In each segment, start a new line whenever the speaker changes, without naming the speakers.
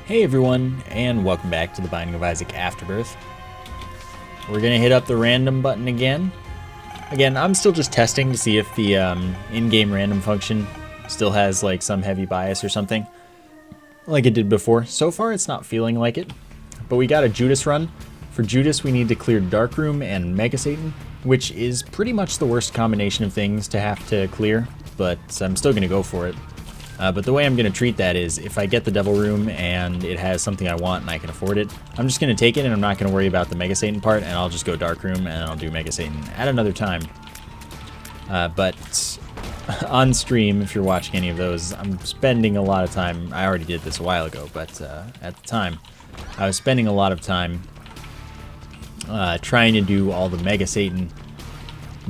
Hey everyone, and welcome back to the Binding of Isaac Afterbirth. We're gonna hit up the random button again. Again, I'm still just testing to see if the in-game random function still has like some heavy bias or something, like it did before. So far, it's not feeling like it, but we got a Judas run. For Judas, we need to clear Darkroom and Mega Satan, which is pretty much the worst combination of things to have to clear, but I'm still gonna go for it. But the way I'm going to treat that is if I get the Devil Room and it has something I want and I can afford it, I'm just going to take it and I'm not going to worry about the Mega Satan part, and I'll just go Dark Room and I'll do Mega Satan at another time. But on stream, if you're watching any of those, I'm spending a lot of time. I already did this a while ago, but at the time, I was spending a lot of time trying to do all the Mega Satan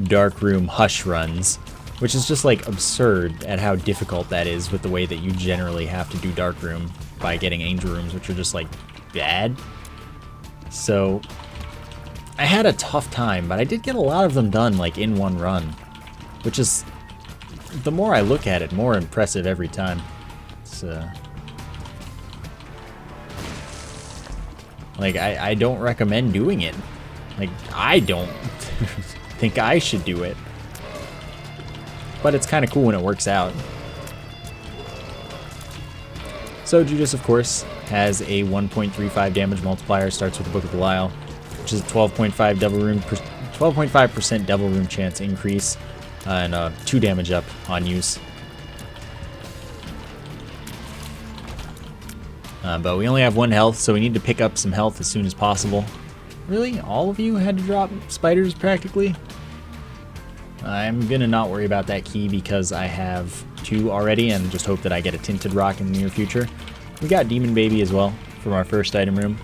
Dark Room Hush runs, which is just like absurd at how difficult that is with the way that you generally have to do Dark Room by getting Angel Rooms, which are just like bad. So I had a tough time, but I did get a lot of them done like in one run, which is, the more I look at it, more impressive every time. It's like I don't recommend doing it. Like, I don't think I should do it. But it's kind of cool when it works out. So Judas, of course, has a 1.35 damage multiplier. Starts with the Book of Belial, which is a 12.5 Devil Room, 12.5% Devil Room chance increase, and 2 damage up on use. But we only have 1 health, so we need to pick up some health as soon as possible. Really, all of you had to drop spiders practically? I'm gonna not worry about that key because I have 2 already and just hope that I get a Tinted Rock in the near future. We got Demon Baby as well from our first item room,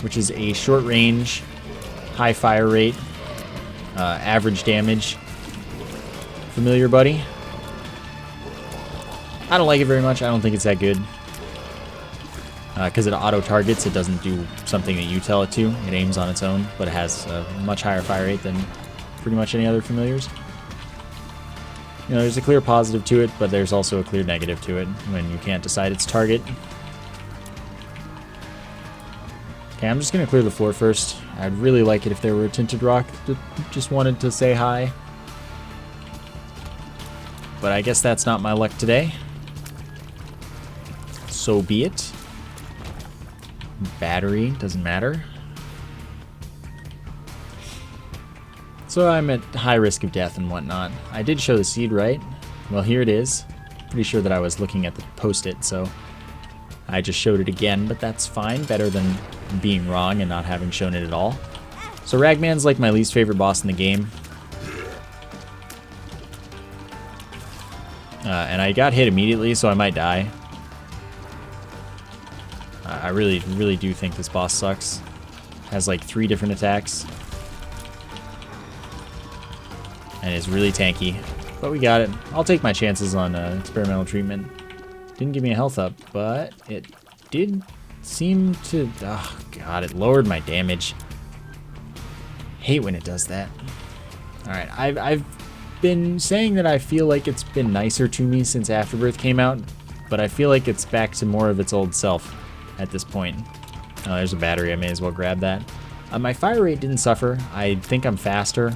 which is a short range, high fire rate, average damage familiar buddy. I don't like it very much. I don't think it's that good. Because it auto targets, it doesn't do something that you tell it to. It aims on its own, but it has a much higher fire rate than pretty much any other familiars. You know, there's a clear positive to it, but there's also a clear negative to it when you can't decide its target. Okay, I'm just gonna clear the floor first. I'd really like it if there were a Tinted Rock that just wanted to say hi. But I guess that's not my luck today. So be it. Battery, doesn't matter. So I'm at high risk of death and whatnot. I did show the seed, right? Well, here it is. Pretty sure that I was looking at the post-it, so I just showed it again, but that's fine. Better than being wrong and not having shown it at all. So Ragman's like my least favorite boss in the game. And I got hit immediately, so I might die. I really do think this boss sucks. Has like 3 different attacks. And is really tanky, but we got it. I'll take my chances on experimental treatment. Didn't give me a health up, but it did seem to, oh god, it lowered my damage. Hate when it does that. Alright, I've been saying that I feel like it's been nicer to me since Afterbirth came out, but I feel like it's back to more of its old self at this point. Oh, there's a battery, I may as well grab that. My fire rate didn't suffer. I think I'm faster.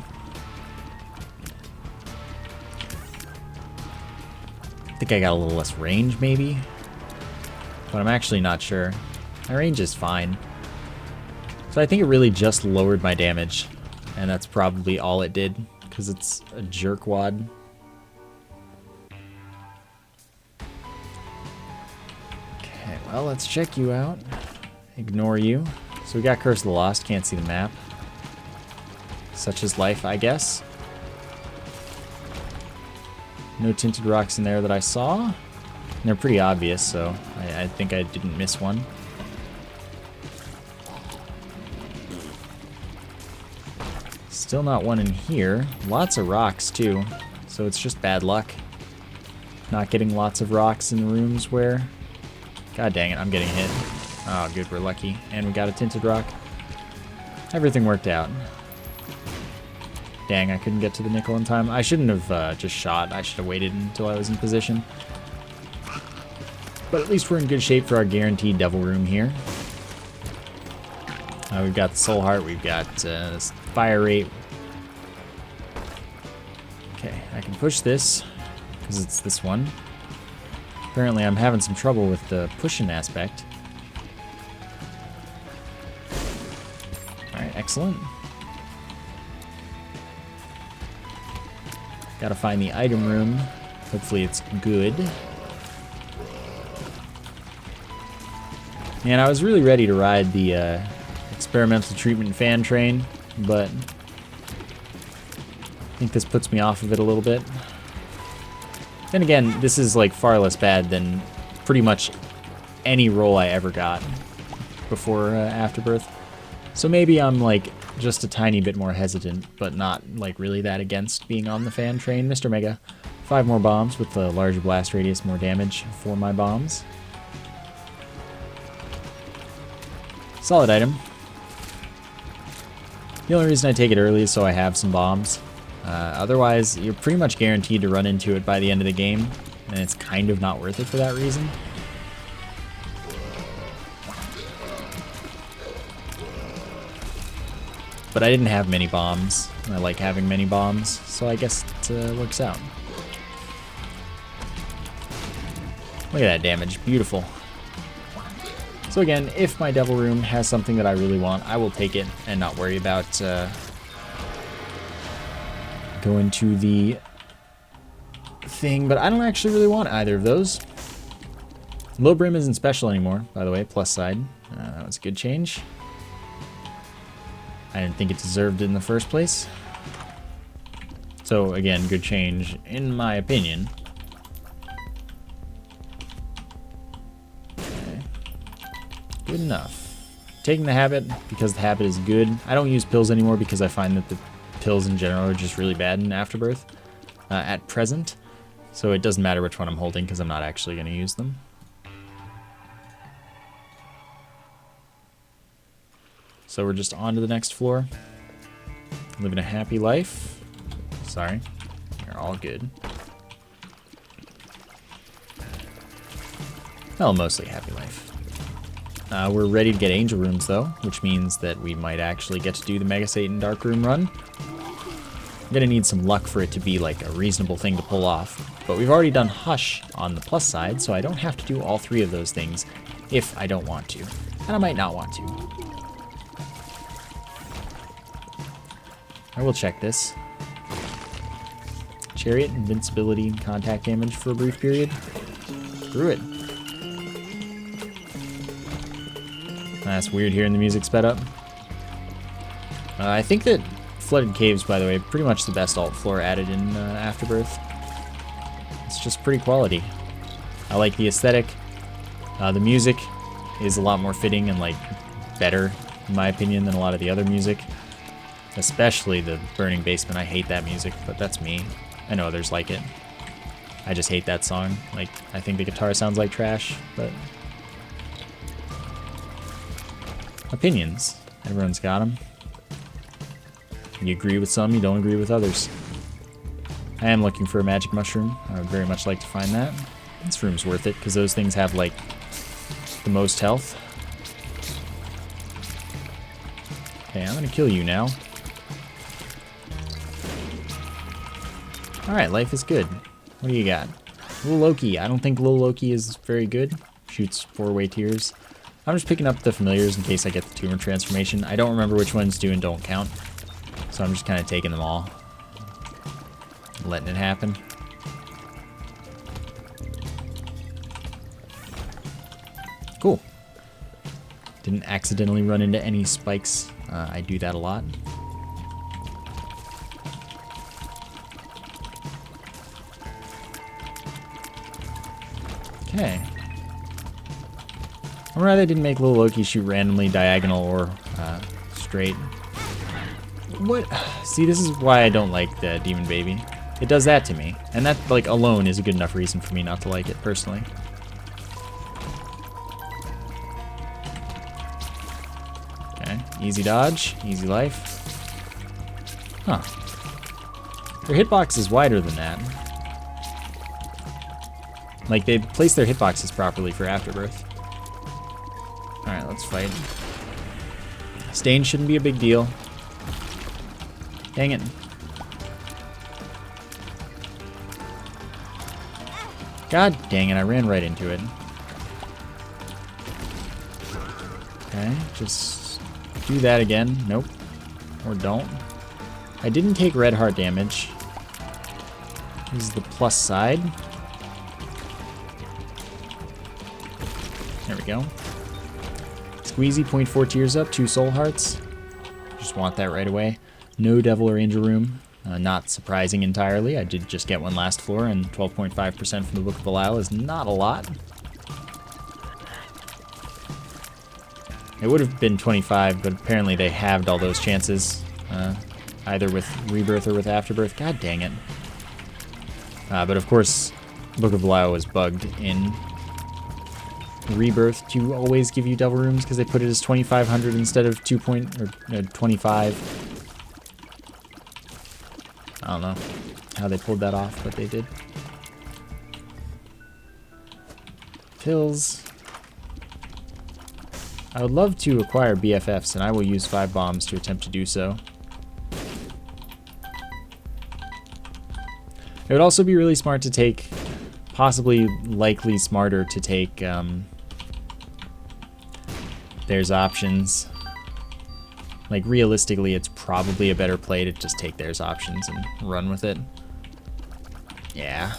I think I got a little less range, maybe, but I'm actually not sure. My range is fine. So I think it really just lowered my damage, and that's probably all it did, because it's a jerkwad. Okay, well, let's check you out. Ignore you. So we got Curse of the Lost, can't see the map. Such is life, I guess. No Tinted Rocks in there that I saw. And they're pretty obvious, so I think I didn't miss one. Still not one in here. Lots of rocks, too. So it's just bad luck. Not getting lots of rocks in rooms where... God dang it, I'm getting hit. Oh, good, we're lucky. And we got a Tinted Rock. Everything worked out. Dang, I couldn't get to the nickel in time. I shouldn't have just shot. I should have waited until I was in position. But at least we're in good shape for our guaranteed devil room here. We've got the soul heart, we've got fire rate. Okay, I can push this because it's this one. Apparently I'm having some trouble with the pushing aspect. Alright, excellent. Gotta find the item room. Hopefully it's good. And I was really ready to ride the experimental treatment fan train, but I think this puts me off of it a little bit. Then again, this is like far less bad than pretty much any role I ever got before Afterbirth. So maybe I'm like just a tiny bit more hesitant, but not like really that against being on the fan train. Mr. Mega, 5 more bombs with a larger blast radius, more damage for my bombs. Solid item. The only reason I take it early is so I have some bombs. Otherwise, you're pretty much guaranteed to run into it by the end of the game, and it's kind of not worth it for that reason. But I didn't have many bombs. I like having many bombs, so I guess it works out. Look at that damage, beautiful. So again, if my devil room has something that I really want, I will take it and not worry about going to the thing, but I don't actually really want either of those. Low brim isn't special anymore, by the way, plus side. That was a good change. I didn't think it deserved it in the first place. So again, good change in my opinion. Okay. Good enough. Taking the habit because the habit is good. I don't use pills anymore because I find that the pills in general are just really bad in Afterbirth at present. So it doesn't matter which one I'm holding because I'm not actually going to use them. So we're just on to the next floor. Living a happy life. Sorry. You're all good. Well, mostly happy life. We're ready to get angel rooms though, which means that we might actually get to do the Mega Satan Dark Room run. I'm gonna need some luck for it to be like a reasonable thing to pull off, but we've already done Hush on the plus side, so I don't have to do all 3 of those things if I don't want to, and I might not want to. I will check this. Chariot, invincibility, and contact damage for a brief period. Screw it. That's weird hearing the music sped up. I think that Flooded Caves, by the way, pretty much the best alt floor added in Afterbirth. It's just pretty quality. I like the aesthetic. The music is a lot more fitting and like better, in my opinion, than a lot of the other music. Especially the Burning Basement. I hate that music, but that's me. I know others like it. I just hate that song. Like, I think the guitar sounds like trash, but opinions. Everyone's got them. You agree with some, you don't agree with others. I am looking for a magic mushroom. I would very much like to find that. This room's worth it, because those things have, like, the most health. Okay, I'm gonna kill you now. Alright, life is good. What do you got? Little Loki. I don't think Little Loki is very good. Shoots 4-way tears. I'm just picking up the familiars in case I get the tumor transformation. I don't remember which ones do and don't count. So I'm just kind of taking them all. Letting it happen. Cool. Didn't accidentally run into any spikes. I do that a lot. Okay. I'm glad they didn't make Little Loki shoot randomly diagonal or straight. What? See, this is why I don't like the Demon Baby. It does that to me. And that, like, alone is a good enough reason for me not to like it, personally. Okay, easy dodge, easy life. Huh. Her hitbox is wider than that. Like, they placed their hitboxes properly for Afterbirth. Alright, let's fight. Stain shouldn't be a big deal. Dang it. God dang it, I ran right into it. Okay, just do that again. Nope. Or don't. I didn't take red heart damage. This is the plus side. There we go. Squeezy, 0.4 tears up, 2 soul hearts. Just want that right away. No devil or angel room. Not surprising entirely. I did just get one last floor, and 12.5% from the Book of Belial is not a lot. It would have been 25, but apparently they halved all those chances, either with Rebirth or with Afterbirth. God dang it. But of course, Book of Belial was bugged in Rebirth to always give you devil rooms because they put it as 2,500 instead of 25. I don't know how they pulled that off, but they did. Pills. I would love to acquire BFFs, and I will use 5 bombs to attempt to do so. It would also be really smart to take, possibly likely smarter to take, there's options. Like, realistically, it's probably a better play to just take there's options and run with it. Yeah.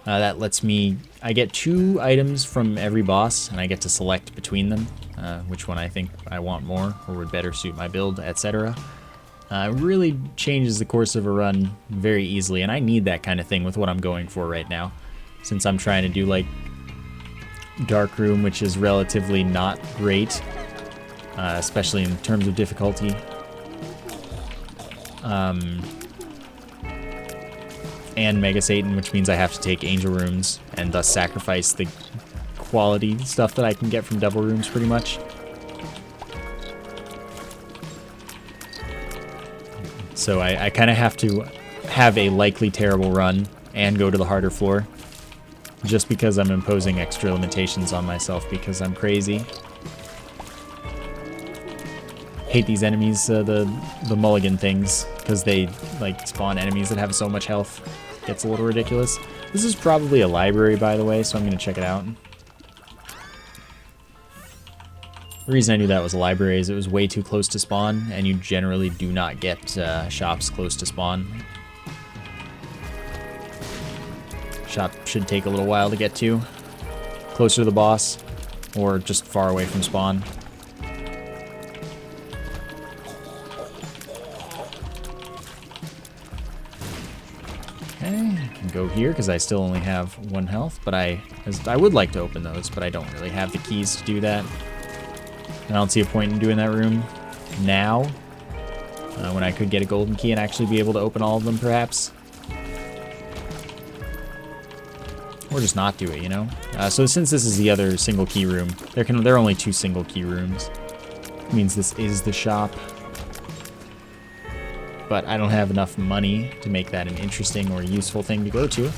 That lets me... I get 2 items from every boss, and I get to select between them, which one I think I want more, or would better suit my build, etc. It really changes the course of a run very easily, and I need that kind of thing with what I'm going for right now. Since I'm trying to do, like, Dark Room, which is relatively not great. Especially in terms of difficulty. And Mega Satan, which means I have to take Angel Rooms and thus sacrifice the quality stuff that I can get from Devil Rooms pretty much. So I kind of have to have a likely terrible run and go to the harder floor. Just because I'm imposing extra limitations on myself because I'm crazy. Hate these enemies, the mulligan things, because they like spawn enemies that have so much health. Gets a little ridiculous. This is probably a library, by the way, so I'm going to check it out. The reason I knew that was a library is it was way too close to spawn, and you generally do not get shops close to spawn. Shop should take a little while to get to. Closer to the boss, or just far away from spawn. Go here because I still only have 1 health, but I would like to open those, but I don't really have the keys to do that. And I don't see a point in doing that room now, when I could get a golden key and actually be able to open all of them, perhaps. Or just not do it, you know? So since this is the other single key room, there are only 2 single key rooms. It means this is the shop. But I don't have enough money to make that an interesting or useful thing to go to.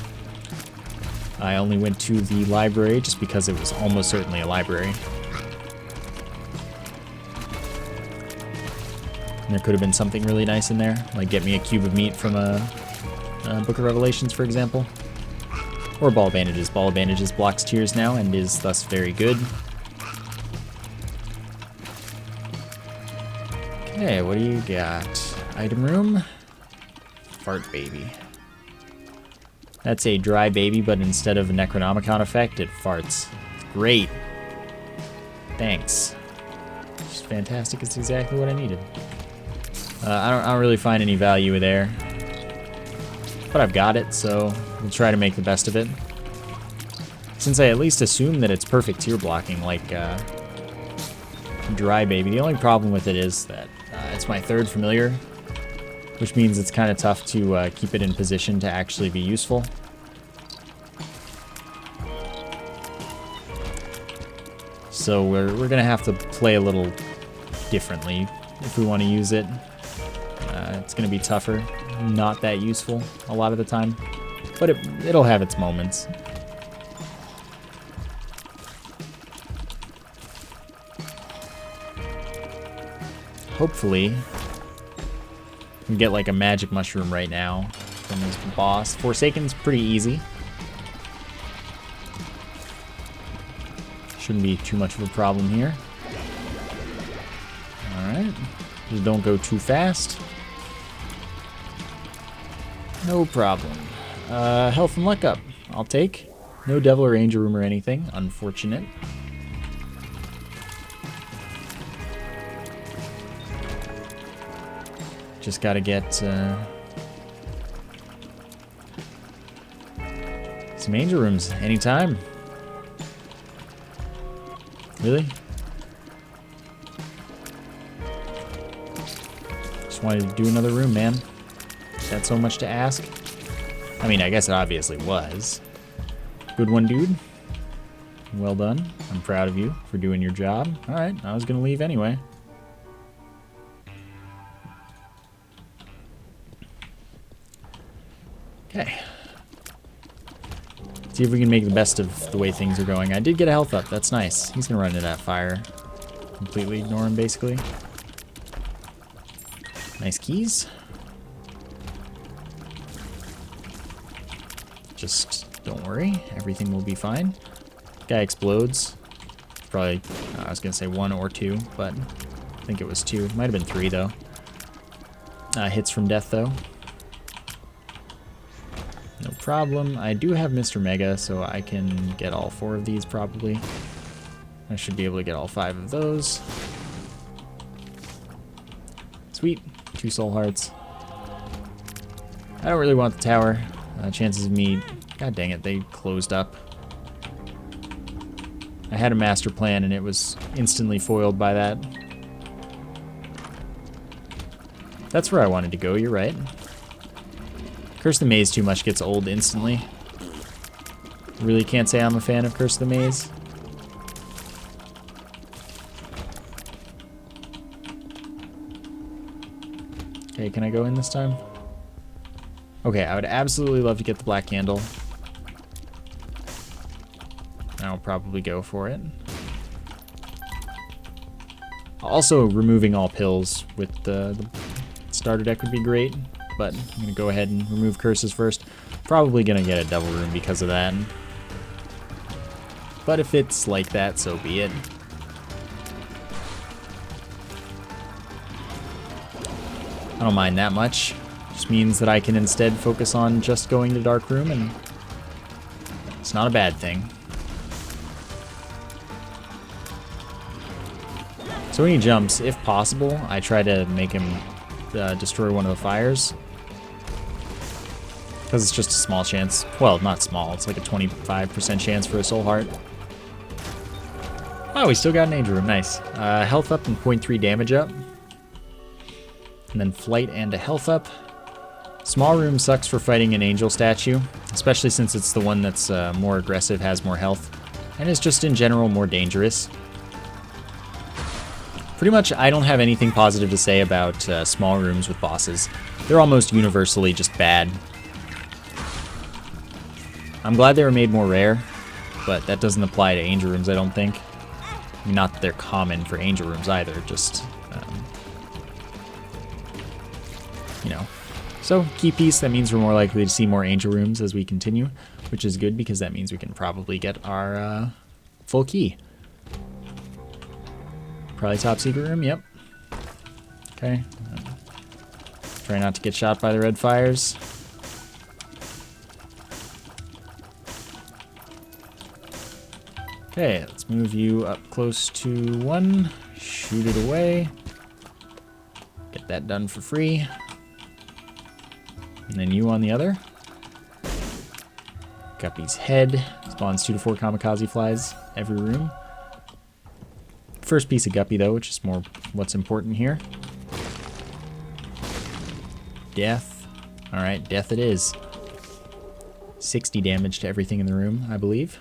I only went to the library just because it was almost certainly a library. And there could have been something really nice in there, like get me a cube of meat from a Book of Revelations, for example. Or Ball of Bandages. Ball of Bandages blocks tears now and is thus very good. Okay, what do you got? Item room. Fart baby. That's a dry baby, but instead of a Necronomicon effect, it farts. Great. Thanks. Just fantastic. It's exactly what I needed. I don't really find any value there. But I've got it, so we'll try to make the best of it. Since I at least assume that it's perfect tear blocking, like Dry Baby. The only problem with it is that it's my 3rd familiar, which means it's kind of tough to keep it in position to actually be useful. So we're going to have to play a little differently if we want to use it. It's going to be tougher, not that useful a lot of the time. but it'll have its moments. Hopefully, we can get like a magic mushroom right now from this boss. Forsaken's pretty easy. Shouldn't be too much of a problem here. Alright. Just don't go too fast. No problem. Health and luck up. I'll take. No devil or angel room or anything. Unfortunate. Just gotta get some angel rooms anytime. Really? Just wanted to do another room, man. Is that so much to ask? I mean, I guess it obviously was. Good one, dude. Well done. I'm proud of you for doing your job. Alright, I was gonna leave anyway. Okay. See if we can make the best of the way things are going. I did get a health up. That's nice. He's gonna run into that fire. Completely ignore him, basically. Nice keys. Just don't worry. Everything will be fine. Guy explodes. Probably, I was gonna say 1 or 2, but I think it was 2. Might have been 3, though. Hits from death, though. No problem. I do have Mr. Mega, so I can get all 4 of these probably. I should be able to get all 5 of those. Sweet. 2 soul hearts. I don't really want the tower. Chances of me... God dang it, they closed up. I had a master plan and it was instantly foiled by that. That's where I wanted to go, you're right. Curse the Maze too much gets old instantly. Really can't say I'm a fan of Curse the Maze. Okay, can I go in this time? Okay, I would absolutely love to get the black candle. I'll probably go for it. Also, removing all pills with the starter deck would be great. But I'm going to go ahead and remove curses first. Probably going to get a devil room because of that. But if it's like that, so be it. I don't mind that much. Just means that I can instead focus on just going to Dark Room, and it's not a bad thing. So when he jumps, if possible, I try to make him destroy one of the fires. Because it's just a small chance. Well, not small. It's like a 25% chance for a soul heart. Oh, we still got an angel room. Nice. Health up and 0.3 damage up. And then flight and a health up. Small room sucks for fighting an angel statue. Especially since it's the one that's more aggressive, has more health. And is just in general more dangerous. Pretty much, I don't have anything positive to say about small rooms with bosses. They're almost universally just bad. I'm glad they were made more rare, but that doesn't apply to angel rooms, I don't think. I mean, not that they're common for angel rooms either, just, you know. So, key piece, that means we're more likely to see more angel rooms as we continue, which is good because that means we can probably get our full key. Probably top secret room, yep. Okay. Try not to get shot by the red fires. Okay, let's move you up close to 1. Shoot it away. Get that done for free. And then you on the other. Guppy's head. Spawns 2 to 4 kamikaze flies every room. First piece of Guppy, though, which is more what's important here. Death. Alright, death it is. 60 damage to everything in the room, I believe.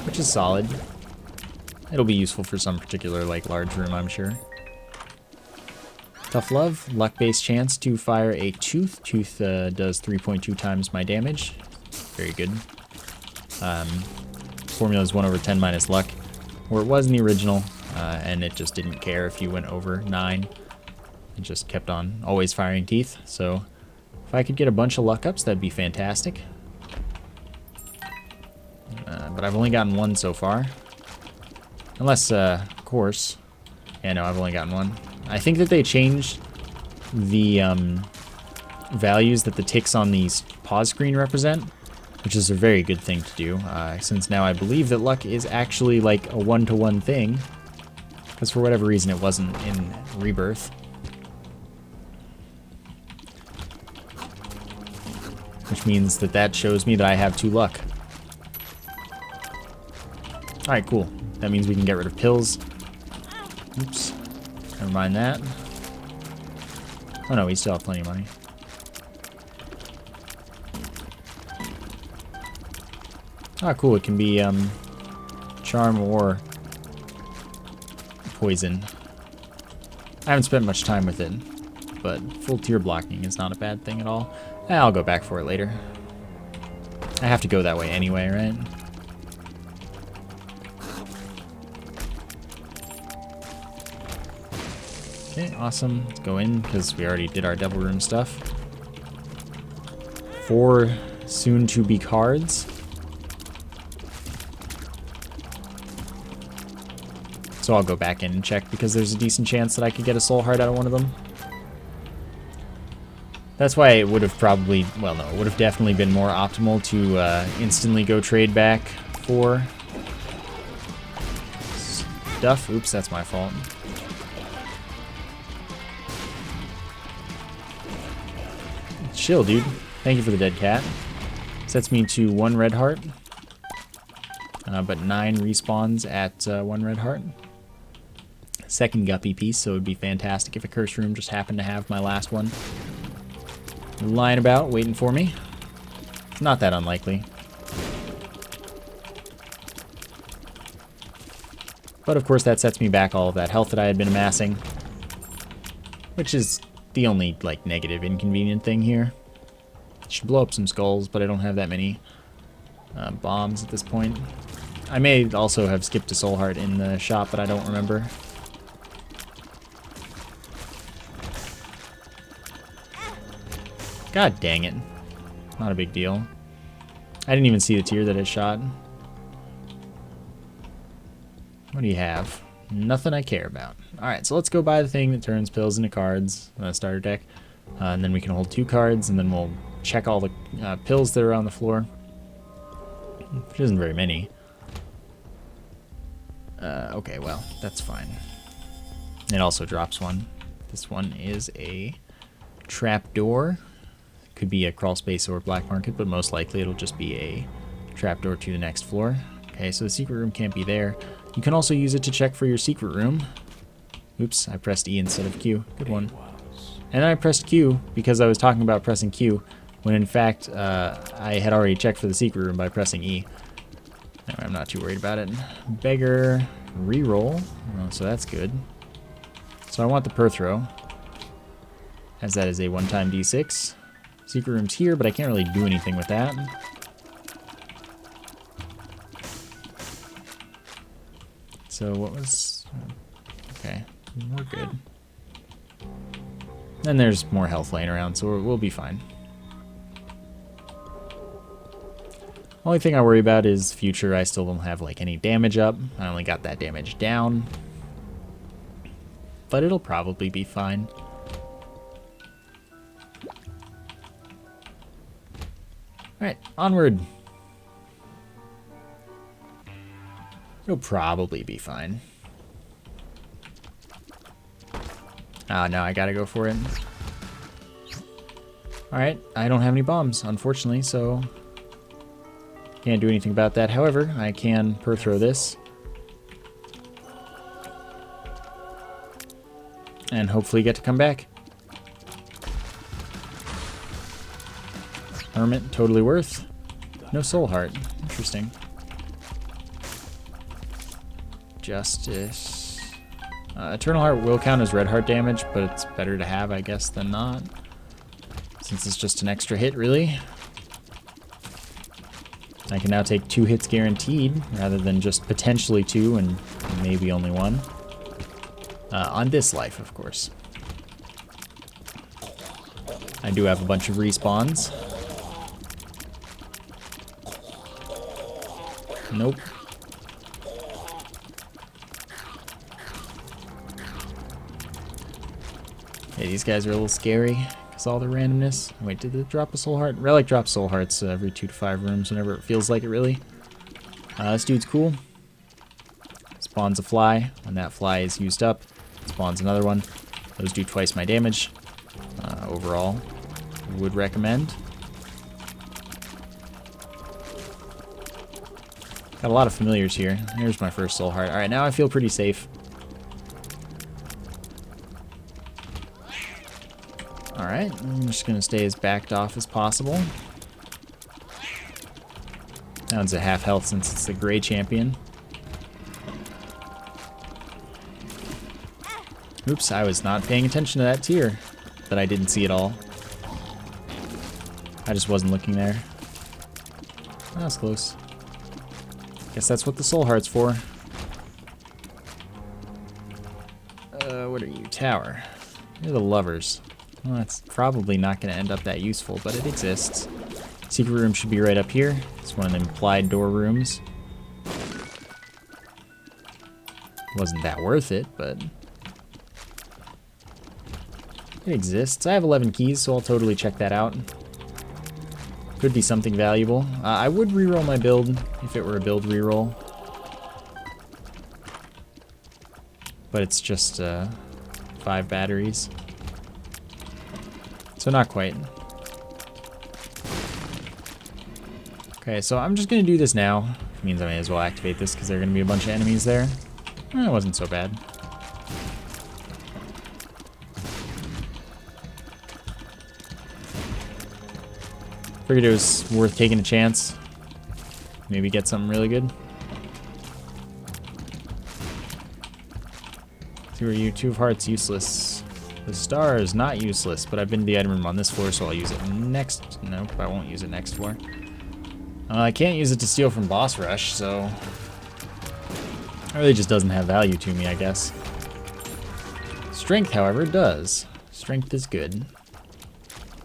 Which is solid. It'll be useful for some particular, like, large room, I'm sure. Tough Love, luck-based chance to fire a Tooth. Tooth does 3.2 times my damage. Very good. Formula is 1 over 10 minus luck, or it was in the original, and it just didn't care if you went over 9. It just kept on always firing teeth. So if I could get a bunch of luck ups, that'd be fantastic. But I've only gotten 1 so far. Unless, of course. Yeah, no, I've only gotten 1. I think that they changed the values that the ticks on the pause screen represent, which is a very good thing to do, since now I believe that luck is actually like a 1-to-1 thing, because for whatever reason it wasn't in Rebirth. Which means that that shows me that I have 2 luck. Alright, cool. That means we can get rid of pills. Oops. Never mind that. Oh no, we still have plenty of money. Ah, cool. It can be charm or poison. I haven't spent much time with it, but full tear blocking is not a bad thing at all. I'll go back for it later. I have to go that way anyway, right? Okay, awesome. Let's go in, because we already did our Devil Room stuff. 4 soon-to-be cards. So I'll go back in and check, because there's a decent chance that I could get a soul heart out of one of them. That's why it would have probably, well no, it would have definitely been more optimal to instantly go trade back for stuff. Oops, that's my fault. Chill, dude. Thank you for the dead cat. Sets me to 1 red heart, but 9 respawns at 1 red heart. Second guppy piece, so it would be fantastic if a curse room just happened to have my last one lying about, waiting for me. It's not that unlikely. But of course that sets me back all of that health that I had been amassing, which is the only, like, negative inconvenient thing here. Should blow up some skulls, but I don't have that many bombs at this point. I may also have skipped a soul heart in the shop, but I don't remember. God dang it. Not a big deal. I didn't even see the tier that it shot. What do you have? Nothing I care about. Alright, so let's go buy the thing that turns pills into cards on the starter deck. And then we can hold 2 cards, and then we'll check all the pills that are on the floor. Which isn't very many. Okay, well, that's fine. It also drops 1. This one is a trapdoor. Could be a crawl space or black market, but most likely it'll just be a trapdoor to the next floor. Okay, so the secret room can't be there. You can also use it to check for your secret room. Oops, I pressed E instead of Q. Good one. And then I pressed Q because I was talking about pressing Q, when in fact I had already checked for the secret room by pressing E. Anyway, I'm not too worried about it. Beggar, reroll. Oh, so that's good. So I want the Perthrow, as that is a one-time D6. Secret room's here, but I can't really do anything with that. So what was... Okay, we're good. And there's more health laying around, so we'll be fine. Only thing I worry about is future. I still don't have like any damage up. I only got that damage down. But it'll probably be fine. Alright, onward. It'll probably be fine. Ah, no, I gotta go for it. Alright, I don't have any bombs, unfortunately, so can't do anything about that. However, I can Perthrow this. And hopefully get to come back. Hermit, totally worth. No soul heart. Interesting. Justice. Eternal Heart will count as red heart damage, but it's better to have, I guess, than not. Since it's just an extra hit, really. I can now take 2 hits guaranteed, rather than just potentially 2 and maybe only 1. On this life, of course. I do have a bunch of respawns. Nope. Okay, these guys are a little scary because all the randomness. Wait, did it drop a soul heart? Relic drops soul hearts every 2 to 5 rooms whenever it feels like it, really. This dude's cool. Spawns a fly. When that fly is used up, spawns another one. Those do twice my damage. Overall, would recommend. Got a lot of familiars here. Here's my first soul heart. Alright, now I feel pretty safe. Alright, I'm just going to stay as backed off as possible. That one's at half health since it's the gray champion. Oops, I was not paying attention to that tier that I didn't see at all. I just wasn't looking there. That was close. Guess that's what the soul heart's for. What are you? Tower. You're the lovers. Well, that's probably not going to end up that useful, but it exists. Secret room should be right up here. It's one of the implied door rooms. Wasn't that worth it, but it exists. I have 11 keys, so I'll totally check that out. Could be something valuable. I would reroll my build if it were a build reroll. But it's just 5 batteries. So not quite. Okay, so I'm just going to do this now. Which means I may as well activate this because there are going to be a bunch of enemies there. It wasn't so bad. Figured it was worth taking a chance. Maybe get something really good. Who are you? 2 of hearts, useless. The star is not useless, but I've been to the item room on this floor, so I'll use it next. Nope, I won't use it next floor. I can't use it to steal from boss rush, so it really just doesn't have value to me, I guess. Strength, however, does. Strength is good.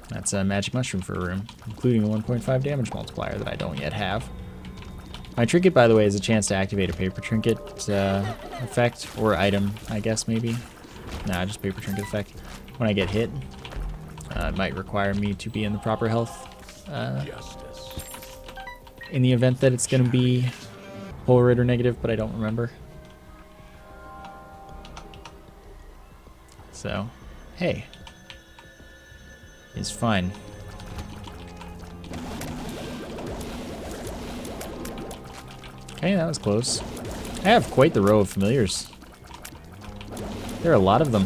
That's a magic mushroom for a room, including a 1.5 damage multiplier that I don't yet have. My trinket, by the way, is a chance to activate a paper trinket effect, or item, I guess, maybe. Nah, just paper trinket effect. When I get hit, it might require me to be in the proper health. In the event that it's going to be Polaroid or negative, but I don't remember. So, hey. It's fine. Okay, that was close. I have quite the row of familiars. There are a lot of them.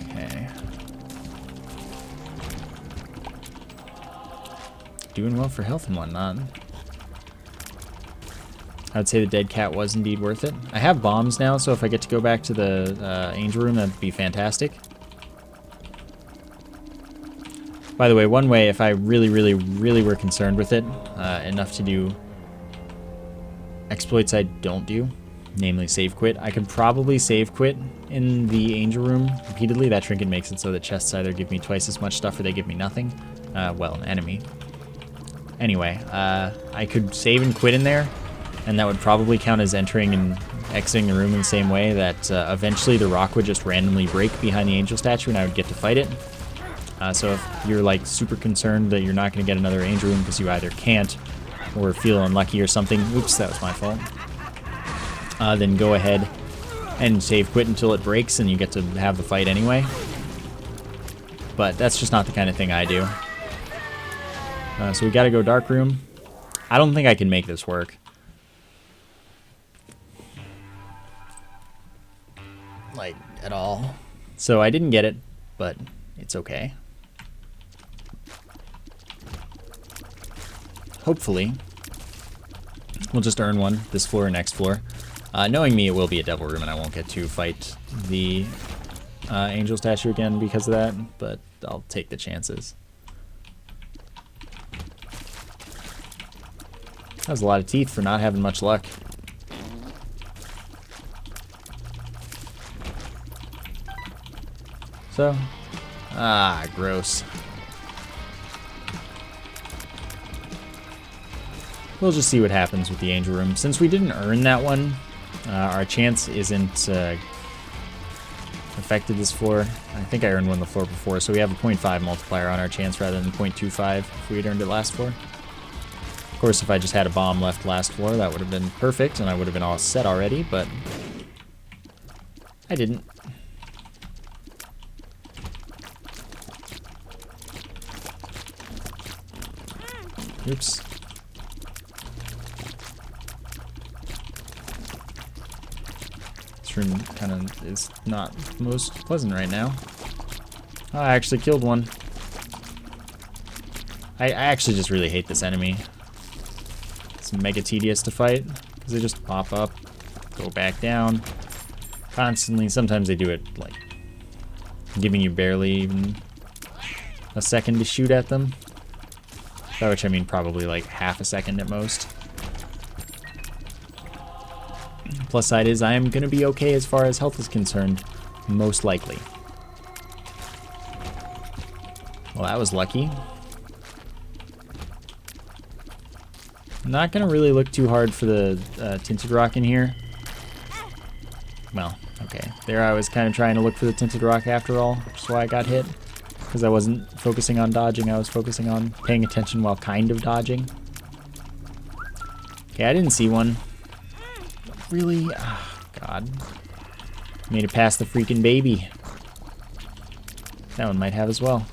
Okay. Doing well for health and whatnot. I would say the dead cat was indeed worth it. I have bombs now, so if I get to go back to the angel room, that'd be fantastic. By the way, one way, if I really were concerned with it, enough to do exploits I don't do, namely save quit, I could probably save quit in the angel room repeatedly. That trinket makes it so that chests either give me twice as much stuff or they give me nothing. Well, an enemy. Anyway, I could save and quit in there, and that would probably count as entering and exiting the room in the same way that eventually the rock would just randomly break behind the angel statue and I would get to fight it. So if you're like super concerned that you're not going to get another angel room because you either can't or feel unlucky or something, oops, that was my fault, then go ahead and save quit until it breaks and you get to have the fight anyway. But that's just not the kind of thing I do. So we got to go dark room. I don't think I can make this work. Like, at all. So I didn't get it, but it's okay. hopefully, we'll just earn one this floor or next floor. Knowing me, it will be a devil room, and I won't get to fight the angel statue again because of that, but I'll take the chances. That was a lot of teeth for not having much luck. So, gross. We'll just see what happens with the angel room. Since we didn't earn that one, our chance isn't affected this floor. I think I earned one the floor before, so we have a 0.5 multiplier on our chance rather than 0.25 if we had earned it last floor. Of course, if I just had a bomb left last floor, that would have been perfect, and I would have been all set already, but I didn't. Oops. This room kind of is not most pleasant right now. Oh, I actually killed one. I actually just really hate this enemy. It's mega tedious to fight because they just pop up, go back down constantly. Sometimes they do it like giving you barely even a second to shoot at them. By which I mean probably like half a second at most. Plus side is I am going to be okay as far as health is concerned, most likely. Well, that was lucky. Not going to really look too hard for the tinted rock in here. Well, okay. There I was kind of trying to look for the tinted rock after all, which is why I got hit. Because I wasn't focusing on dodging, I was focusing on paying attention while kind of dodging. Okay, I didn't see one. Really? Oh, God. Made it past the freaking baby. That one might have as well.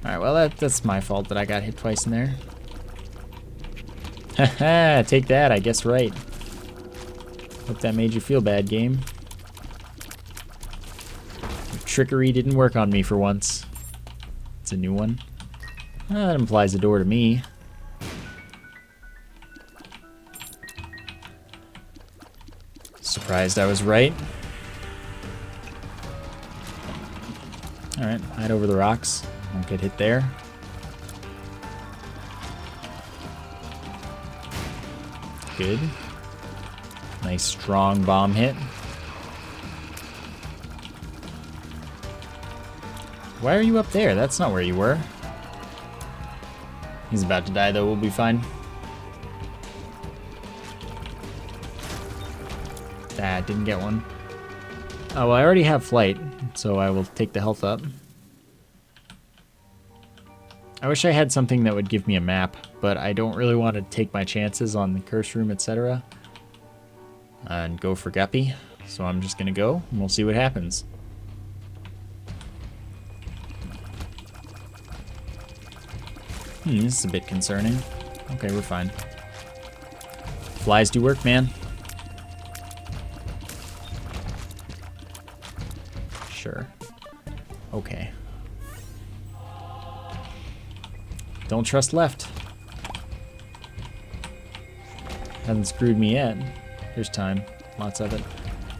Alright, well that's my fault that I got hit twice in there. Haha, take that, I guess right. Hope that made you feel bad, game. Trickery didn't work on me for once. It's a new one. That implies a door to me. Surprised I was right. Alright, hide over the rocks. Won't get hit there. Good. Nice strong bomb hit. Why are you up there? That's not where you were. He's about to die though, we'll be fine. Ah, didn't get one. Oh, well, I already have flight, so I will take the health up. I wish I had something that would give me a map, but I don't really want to take my chances on the curse room, etc. And go for Guppy, so I'm just gonna go, and we'll see what happens. This is a bit concerning. Okay, we're fine. Flies do work, man. Sure. Okay. Don't trust left. Hasn't screwed me yet. There's time. Lots of it.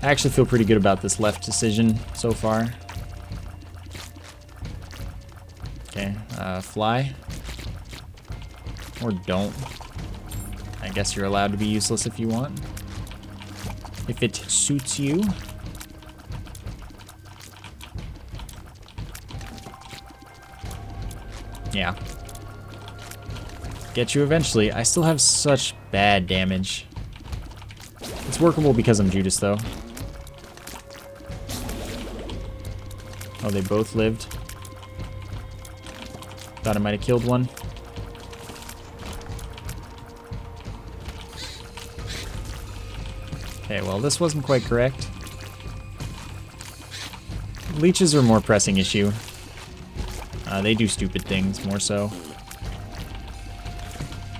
I actually feel pretty good about this left decision so far. Okay, fly. Or don't. I guess you're allowed to be useless if you want. If it suits you. Yeah. Get you eventually. I still have such bad damage. It's workable because I'm Judas, though. Oh, they both lived. Thought I might have killed one. Okay, well, this wasn't quite correct. Leeches are a more pressing issue. They do stupid things, more so.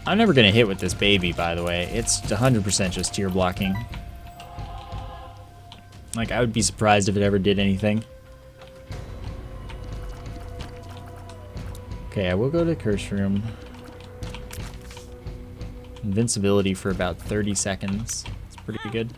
I'm never going to hit with this baby, by the way. It's 100% just tier blocking. Like, I would be surprised if it ever did anything. Okay, I will go to the curse room. Invincibility for about 30 seconds. It's pretty good.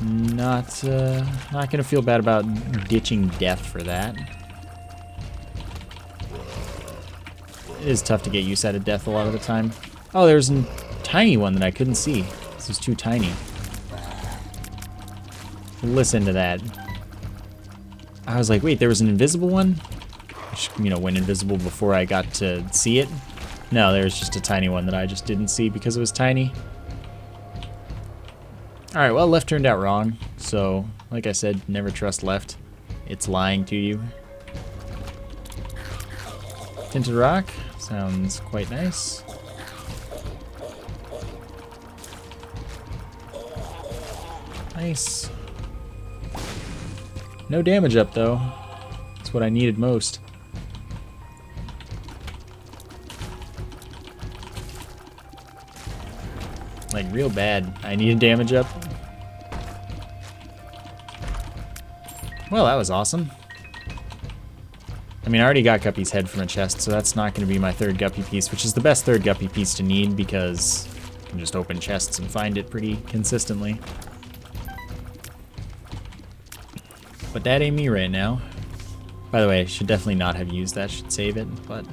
Not gonna feel bad about ditching death for that. It is tough to get use out of death a lot of the time. Oh, there's a tiny one that I couldn't see. This is too tiny. Listen to that. I was like, wait, there was an invisible one? Which, you know, went invisible before I got to see it. No, there's just a tiny one that I just didn't see because it was tiny. Alright, well, left turned out wrong. So, like I said, never trust left. It's lying to you. Tinted rock. Sounds quite nice. Nice. No damage up, though. That's what I needed most. Like, real bad. I needed damage up. Well, that was awesome. I mean, I already got Guppy's head from a chest, so that's not going to be my third Guppy piece, which is the best third Guppy piece to need because you can just open chests and find it pretty consistently. But that ain't me right now. By the way, I should definitely not have used that. Should save it, but...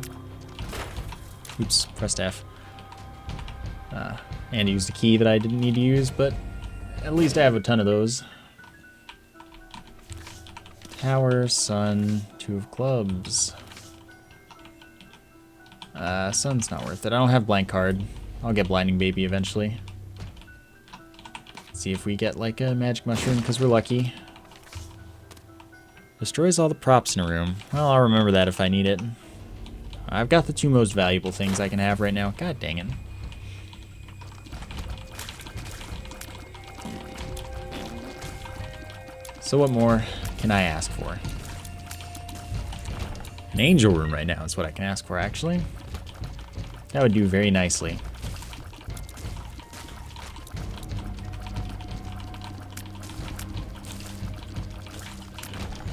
Oops, pressed F. And used a key that I didn't need to use, but at least I have a ton of those. Tower, sun, 2 of clubs. Sun's not worth it. I don't have blank card. I'll get blinding baby eventually. See if we get like a magic mushroom because we're lucky. Destroys all the props in a room. Well, I'll remember that if I need it. I've got the 2 most valuable things I can have right now. God dang it. So what more can I ask for? An angel room right now is what I can ask for, actually. That would do very nicely.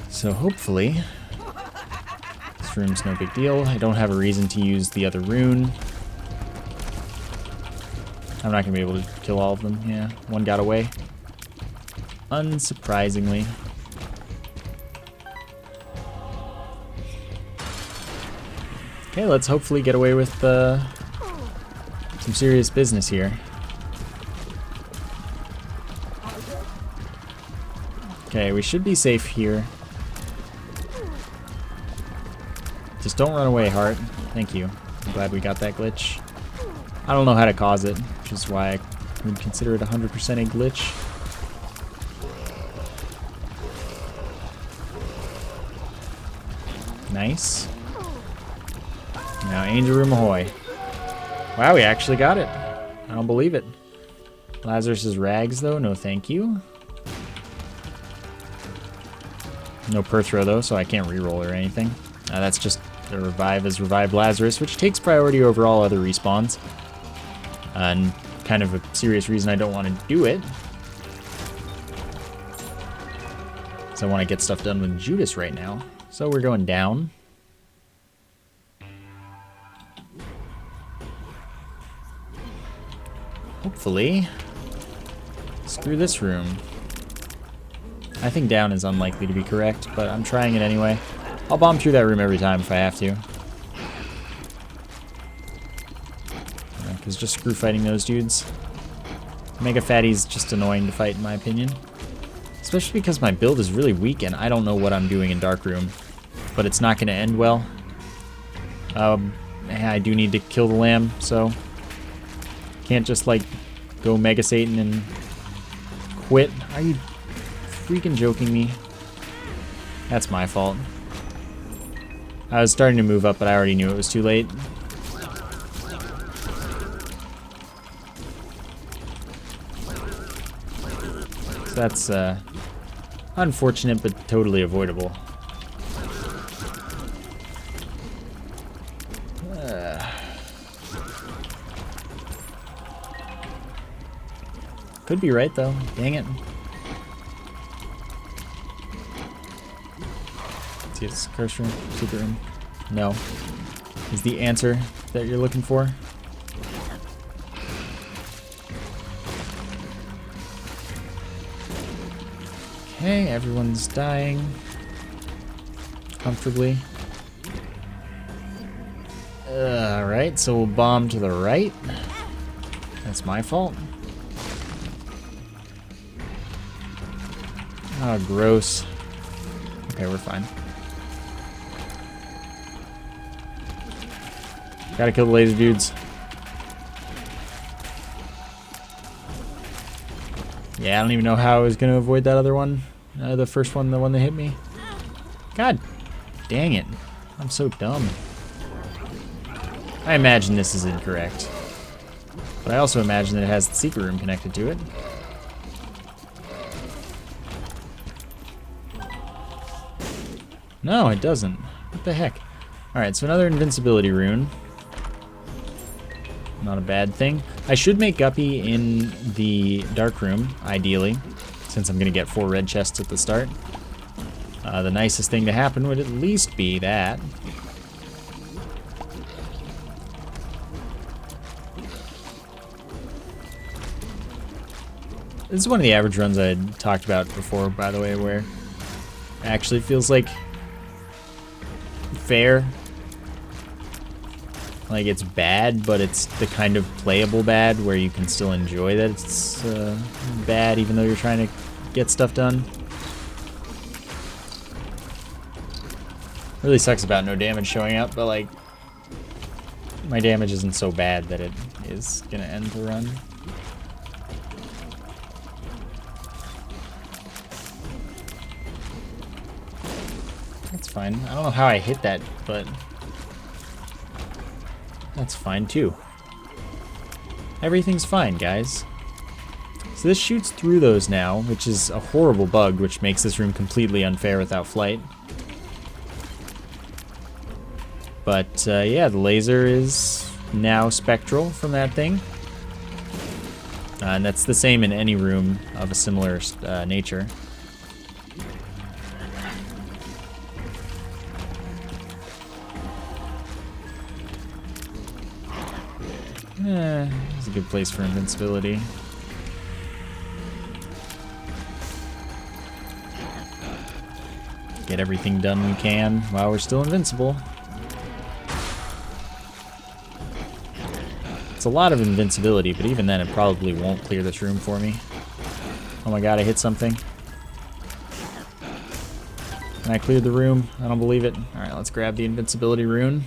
So hopefully, this room's no big deal. I don't have a reason to use the other rune. I'm not going to be able to kill all of them. Yeah, one got away. Unsurprisingly. Okay, let's hopefully get away with some serious business here. Okay, we should be safe here. Just don't run away, Heart. Thank you. I'm glad we got that glitch. I don't know how to cause it, which is why I would consider it 100% a glitch. Nice. Now, Angel Room ahoy. Wow, we actually got it. I don't believe it. Lazarus's rags, though. No, thank you. No Perthrow, though, so I can't reroll or anything. That's just the revive as revived Lazarus, which takes priority over all other respawns. And kind of a serious reason I don't want to do it. Because I want to get stuff done with Judas right now. So we're going down. Hopefully. Screw this room. I think down is unlikely to be correct, but I'm trying it anyway. I'll bomb through that room every time if I have to. Because just screw fighting those dudes. Mega Fatty's just annoying to fight in my opinion. Especially because my build is really weak and I don't know what I'm doing in Dark Room. But it's not going to end well. I do need to kill the lamb, so... Can't just, like, go Mega Satan and quit. Are you freaking joking me? That's my fault. I was starting to move up, but I already knew it was too late. So that's unfortunate, but totally avoidable. Could be right, though. Dang it. Yes, curse room, secret room. No. Is the answer that you're looking for? Okay, everyone's dying comfortably. Alright, so we'll bomb to the right. That's my fault. Oh, gross. Okay, we're fine. Gotta kill the laser dudes. Yeah, I don't even know how I was gonna avoid that other one. The first one, the one that hit me. God dang it. I'm so dumb. I imagine this is incorrect. But I also imagine that it has the secret room connected to it. No, it doesn't. What the heck? Alright, so another invincibility rune. Not a bad thing. I should make Guppy in the dark room, ideally, since I'm going to get 4 red chests at the start. The nicest thing to happen would at least be that. This is one of the average runs I had talked about before, by the way, where it actually feels like fair. Like it's bad, but it's the kind of playable bad where you can still enjoy that it's bad even though you're trying to get stuff done. Really sucks about no damage showing up, but like my damage isn't so bad that it is gonna end the run. That's fine. I don't know how I hit that, but that's fine too. Everything's fine, guys. So this shoots through those now, which is a horrible bug, which makes this room completely unfair without flight. But yeah, the laser is now spectral from that thing. And that's the same in any room of a similar nature. It's a good place for invincibility. Get everything done we can while we're still invincible. It's a lot of invincibility, but even then it probably won't clear this room for me. Oh my god, I hit something. And I cleared the room. I don't believe it. Alright, let's grab the invincibility rune.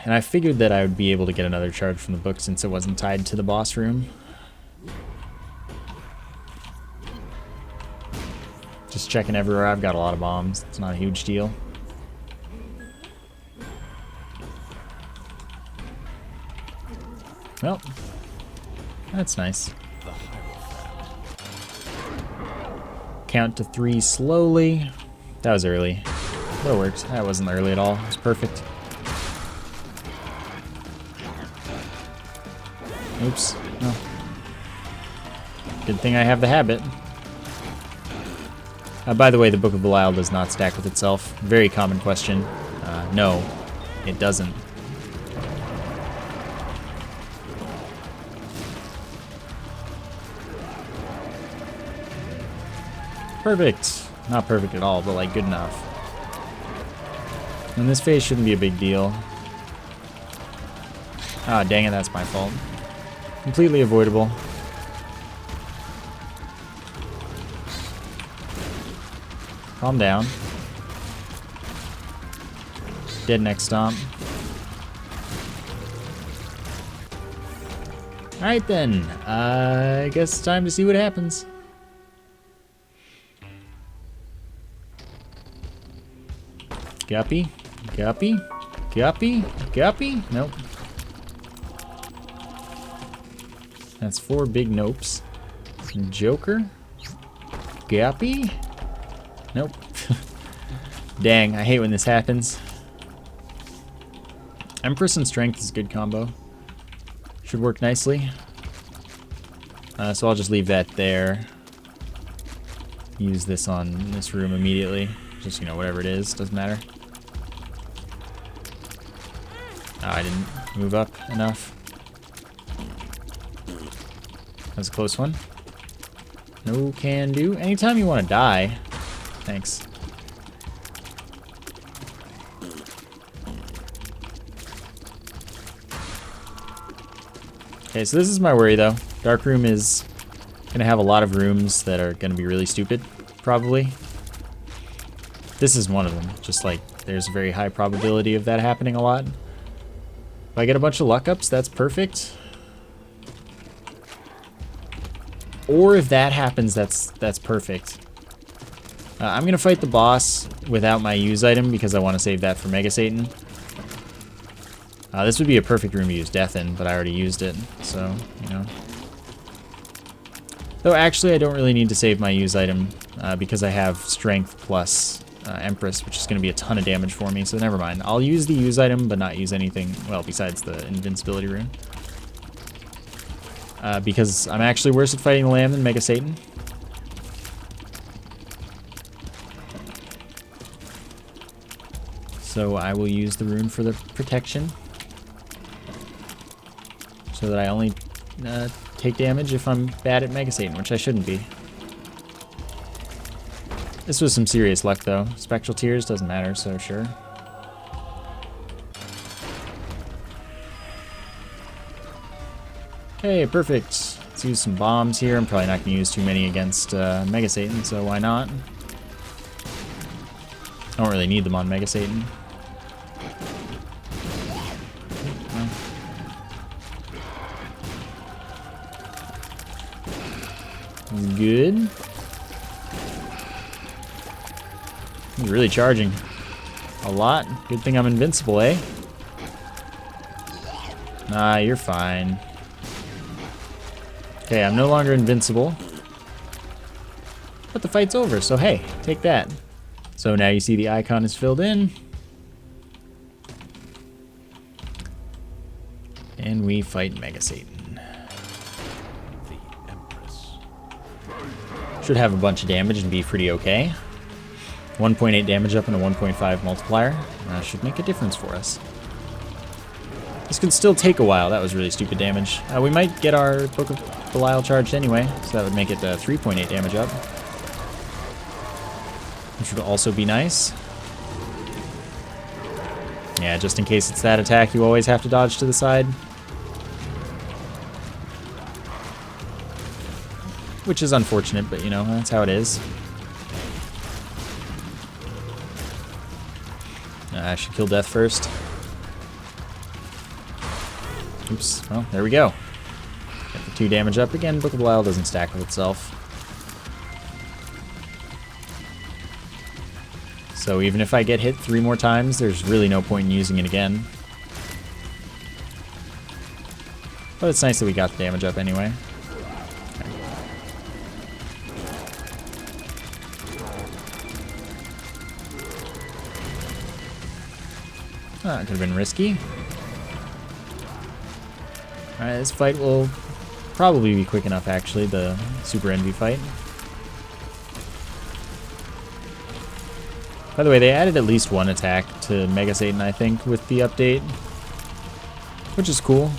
And I figured that I would be able to get another charge from the book since it wasn't tied to the boss room. Just checking everywhere. I've got a lot of bombs. It's not a huge deal. Well, that's nice. Count to 3 slowly. That was early. That worked. That wasn't early at all. It was perfect. Oops. Oh. Good thing I have the habit. By the way, the Book of Belial does not stack with itself. Very common question. No, it doesn't. Perfect. Not perfect at all, but like good enough. And this phase shouldn't be a big deal. Ah, dang it, that's my fault. Completely avoidable. Calm down. Dead next stomp. Alright then. I guess it's time to see what happens. Guppy? Guppy? Guppy? Guppy? Nope. That's 4 big nopes. Joker? Guppy? Nope. Dang, I hate when this happens. Empress and Strength is a good combo. Should work nicely. So I'll just leave that there. use this on this room immediately. Just, you know, whatever it is, doesn't matter. Oh, I didn't move up enough. That was a close one. No can do. Anytime you want to die. Thanks. Okay, so this is my worry though. Dark room is gonna have a lot of rooms that are gonna be really stupid, probably. This is one of them. Just like there's a very high probability of that happening a lot. If I get a bunch of luck ups, that's perfect. Or if that happens, that's perfect. I'm gonna fight the boss without my use item because I want to save that for Mega Satan. This would be a perfect room to use Death in, but I already used it, so, you know. Though actually I don't really need to save my use item because I have Strength plus Empress, which is going to be a ton of damage for me, so never mind. I'll use the use item, but not use anything, well, besides the invincibility rune. Because I'm actually worse at fighting the Lamb than Mega Satan. So I will use the rune for the protection. So that I only take damage if I'm bad at Mega Satan, which I shouldn't be. This was some serious luck though. Spectral Tears doesn't matter, so sure. Okay, perfect. Let's use some bombs here. I'm probably not going to use too many against Mega Satan, so why not? I don't really need them on Mega Satan. Good. He's really charging a lot. Good thing I'm invincible, eh? Nah, you're fine. Okay, I'm no longer invincible. But the fight's over, so hey, take that. So now you see the icon is filled in. And we fight Mega Satan. Should have a bunch of damage and be pretty okay. 1.8 damage up and a 1.5 multiplier. Should make a difference for us. This could still take a while. That was really stupid damage. We might get our Book of Belial charged anyway, so that would make it 3.8 damage up. Which would also be nice. Yeah, just in case it's that attack, you always have to dodge to the side. Which is unfortunate, but you know, that's how it is. I should kill Death first. Oops, well, there we go. Get the 2 damage up again. Book of Belial doesn't stack with itself. So even if I get hit 3 more times, there's really no point in using it again. But it's nice that we got the damage up anyway. That could have been risky. Alright, this fight will probably be quick enough, actually, the Super Envy fight. By the way, they added at least 1 attack to Mega Satan, I think, with the update. Which is cool.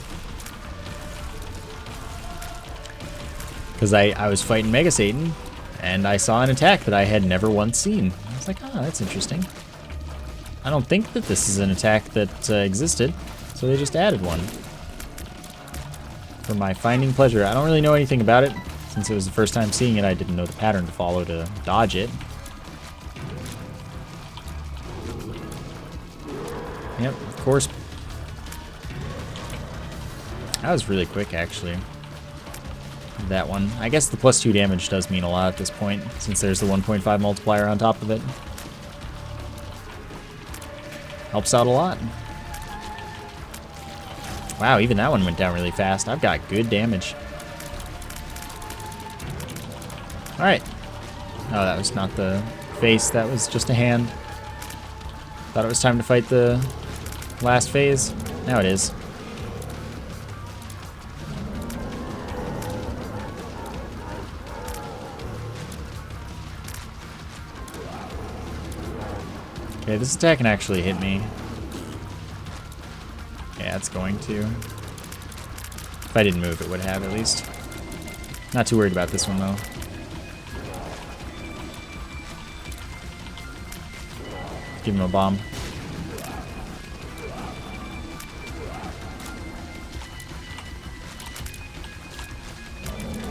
Because I was fighting Mega Satan, and I saw an attack that I had never once seen. I was like, oh, that's interesting. I don't think that this is an attack that existed, so they just added one. For my finding pleasure. I don't really know anything about it. Since it was the first time seeing it, I didn't know the pattern to follow to dodge it. Yep, of course. That was really quick, actually. That one. I guess the +2 damage does mean a lot at this point, since there's the 1.5 multiplier on top of it. Helps out a lot. Wow, even that one went down really fast. I've got good damage. Alright. Oh, that was not the face. That was just a hand. Thought it was time to fight the last phase. Now it is. Okay, this attack can actually hit me. Yeah, it's going to. If I didn't move, it would have at least. Not too worried about this one, though. Give him a bomb.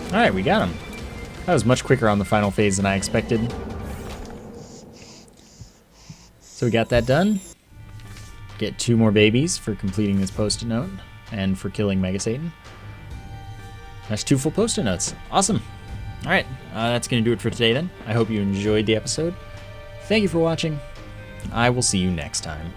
Alright, we got him. That was much quicker on the final phase than I expected. So we got that done. Get 2 more babies for completing this post-it note and for killing Mega Satan. That's 2 full post-it notes. Awesome. Alright, that's going to do it for today then. I hope you enjoyed the episode. Thank you for watching. I will see you next time.